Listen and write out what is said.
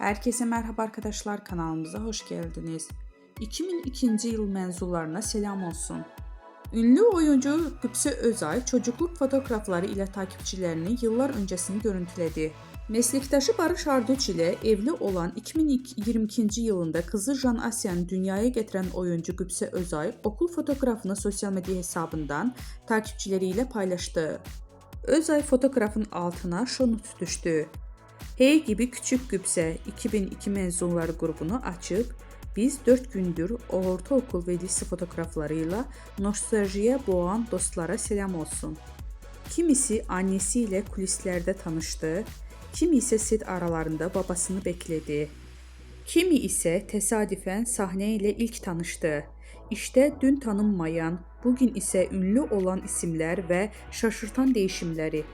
Herkese merhaba arkadaşlar, kanalımıza hoş geldiniz. 2002 yıl mezunlarına selam olsun. Ünlü oyuncu Qübsə Özay çocukluk fotoğrafları ile takipçilerini yıllar öncesini görüntüledi. Meslektaşı Barış Arduç ile evli olan 2022 yılında kızı Jan Asyan'ı dünyaya getiren oyuncu Qübsə Özay okul fotoğrafını sosyal medya hesabından takipçileriyle paylaştı. Özay fotoğrafın altına şu not düştü. Hey gibi küçük Qübsə 2002 mezunları grubunu açıb, biz 4 gündür ortaokul ve lise fotoğraflarıyla nostaljiye boğan dostlara selam olsun. Kimisi annesiyle kulislerde tanıştı, kimi ise set aralarında babasını bekledi. Kimi ise tesadüfen sahneyle ilk tanıştı. İşte dün tanınmayan, bugün ise ünlü olan isimler ve şaşırtan değişimleri.